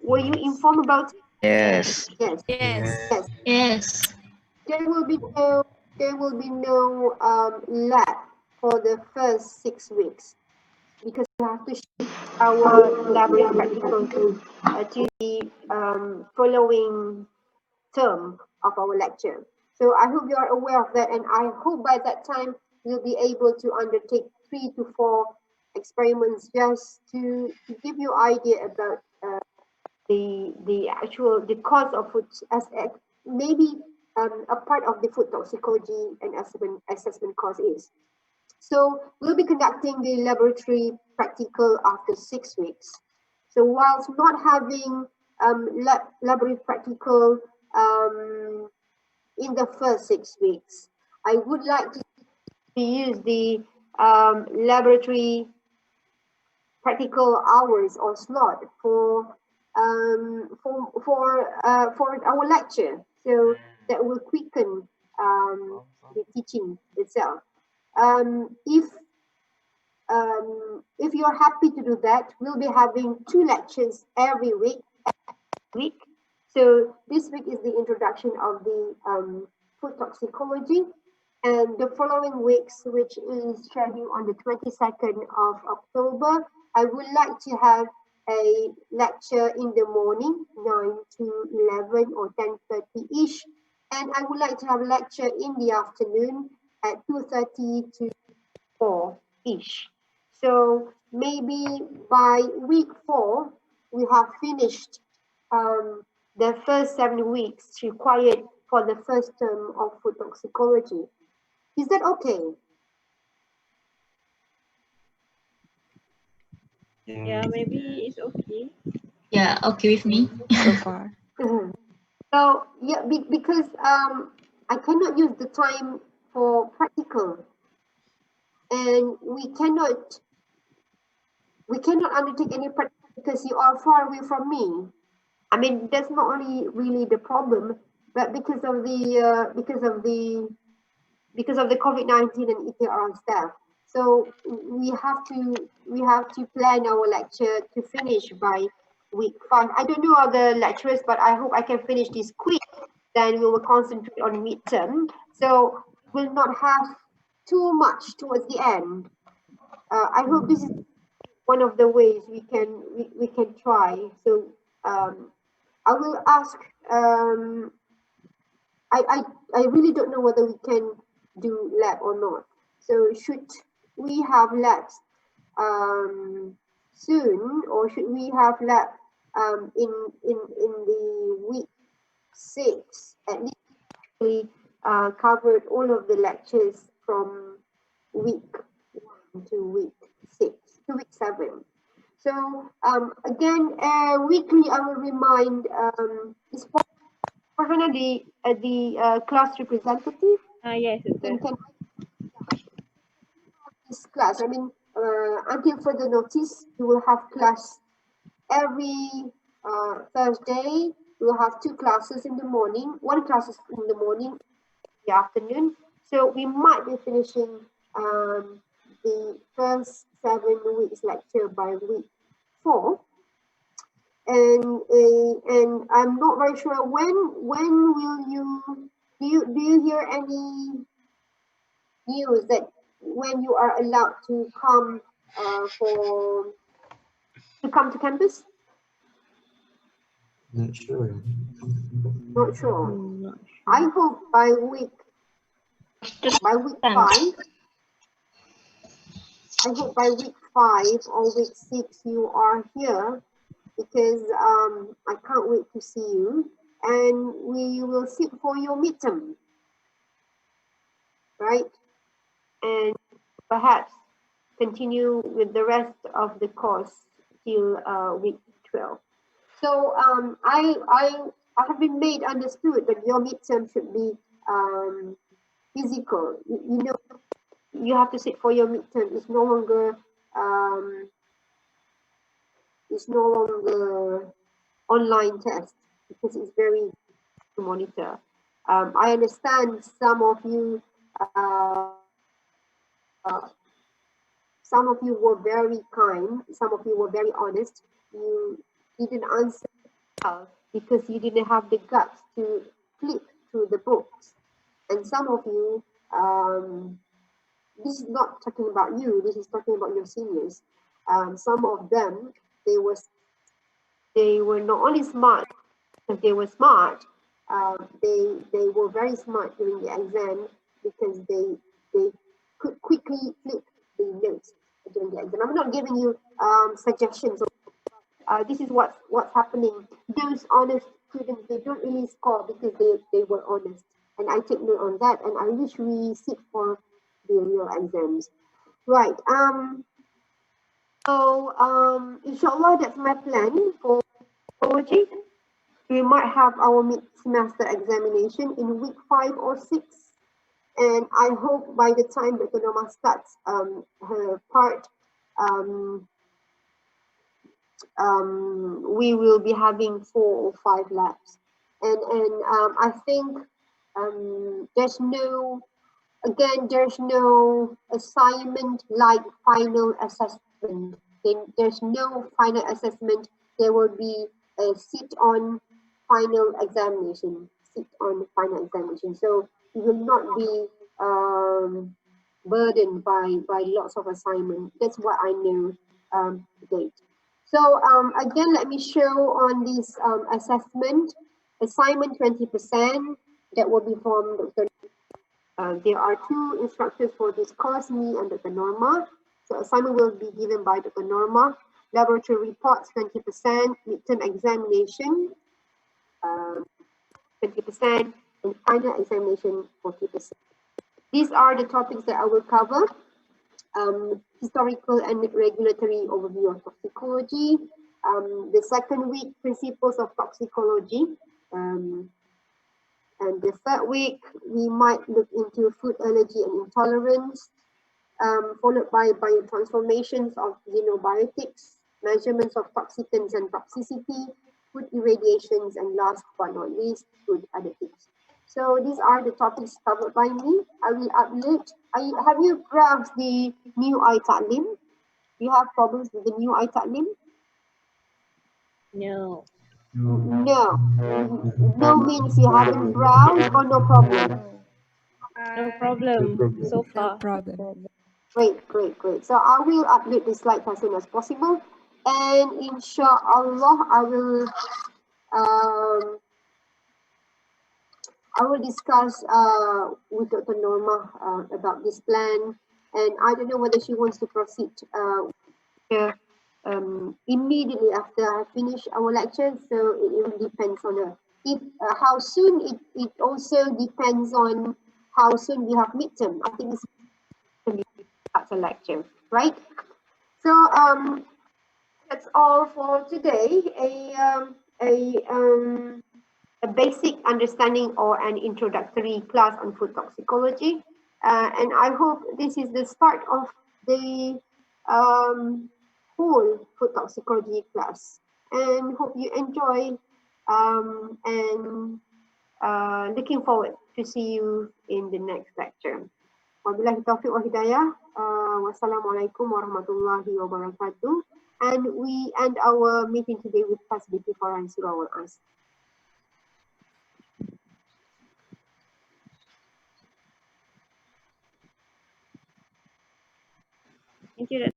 A: Were you informed about it?
B: Yes.
A: Yes.
C: Yes.
A: Yes.
D: Yes.
A: There will be no lab for the first 6 weeks because we have to shift our laboratory practicals to the following term of our lecture. So I hope you are aware of that, and I hope by that time we'll be able to undertake 3 to 4 experiments just to give you idea about the cause of food as maybe a part of the food toxicology and assessment course is. So we'll be conducting the laboratory practical after 6 weeks. So whilst not having laboratory practical in the first 6 weeks, I would like to use the laboratory practical hours or slot for our lecture. So that will quicken the teaching itself. If you're happy to do that, we'll be having 2 lectures every week. So this week is the introduction of the food toxicology, and the following weeks, which is scheduled on the 22nd of October, I would like to have a lecture in the morning, 9 to 11 or 10:30-ish, and I would like to have a lecture in the afternoon at 2:30 to 4-ish. So maybe by week 4, we have finished the first 7 weeks required for the first term of food toxicology. Is that okay?
E: Yeah, maybe it's okay.
D: Yeah, okay with me.
C: So far.
A: So yeah, because I cannot use the time for practical, and we cannot undertake any practical because you are far away from me. I mean, that's not only really the problem, but because of the COVID-19 and ETR staff. So we have to plan our lecture to finish by week 5. I don't know other lecturers, but I hope I can finish this quick. Then we will concentrate on midterm. So we'll not have too much towards the end. I hope this is one of the ways we can try. So I will ask. I really don't know whether we can do lab or not. So should we have labs soon, or should we have lab in the week 6 at least? We covered all of the lectures from week 1 to week 6 to week 7. So again, weekly I will remind is Farhana the class representative.
E: Yes,
A: Can
E: betul.
A: this class? I mean, until further notice, we will have class every Thursday. We will have 2 classes in the morning. 1 class is in the morning, in the afternoon. So we might be finishing the first 7 weeks lecture by week 4. And I'm not very sure when will you hear any news that when you are allowed to come to campus?
B: Not sure.
A: Not sure.
E: Not
A: I hope by week five, I hope by week 5 or week 6 you are here, because I can't wait to see you, and we will sit for your midterm, right? And perhaps continue with the rest of the course till week 12. So I have been made understood that your midterm should be physical. You know, you have to sit for your midterm. It's no longer online test, because it's very to monitor. I understand some of you were very kind, some of you were very honest. You didn't answer because you didn't have the guts to flip through the books. And some of you, this is not talking about you, this is talking about your seniors. Some of them, they were not only smart, because they were smart, they were very smart during the exam, because they could quickly flip the notes during the exam. I'm not giving you suggestions. This is what's happening. Those honest students, they don't really score because they were honest. And I take note on that, and I wish we sit for the real exams. Right. Inshallah, that's my plan for toxicology. We might have our mid-semester examination in week 5 or 6. And I hope by the time Dr. Norma starts her part, we will be having 4 or 5 labs. And I think there's no assignment like final assessment. There's no final assessment. There will be a sit-on final examination. So you will not be burdened by lots of assignments. That's what I know to date. So again, let me show on this assessment. Assignment 20%, that will be from Dr. There are 2 instructors for this course, me and Dr. Norma. So assignment will be given by Dr. Norma. Laboratory reports 20%, midterm examination 20%, and final examination 40%. These are the topics that I will cover. Historical and regulatory overview of toxicology. The second week, principles of toxicology. And the third week, we might look into food allergy and intolerance, followed by biotransformations of xenobiotics, measurements of toxicants and toxicity, food irradiations, and last but not least, food additives. So these are the topics covered by me. I will upload. Have you grasped the new iTalim? You have problems with the new iTalim?
E: No.
A: No. No means you haven't browsed, or no problem?
E: No problem so
C: No
E: far.
C: problem.
A: Great. So I will upload the slides as soon as possible, and inshallah I will discuss with Dr. Norma about this plan, and I don't know whether she wants to proceed immediately after I finish our lecture. So it really depends on her. If how soon, it also depends on how soon we have midterm. I think it's going to be after lecture, right? So that's all for today. A basic understanding or an introductory class on food toxicology, and I hope this is the start of the whole food toxicology class, and hope you enjoy, and looking forward to see you in the next lecture. Wabillahi taufiq wa hidayah. Wassalamualaikum warahmatullahi wabarakatuh. And we end our meeting today with Tasbih Quran Surah Al-Asr.
E: Thank you.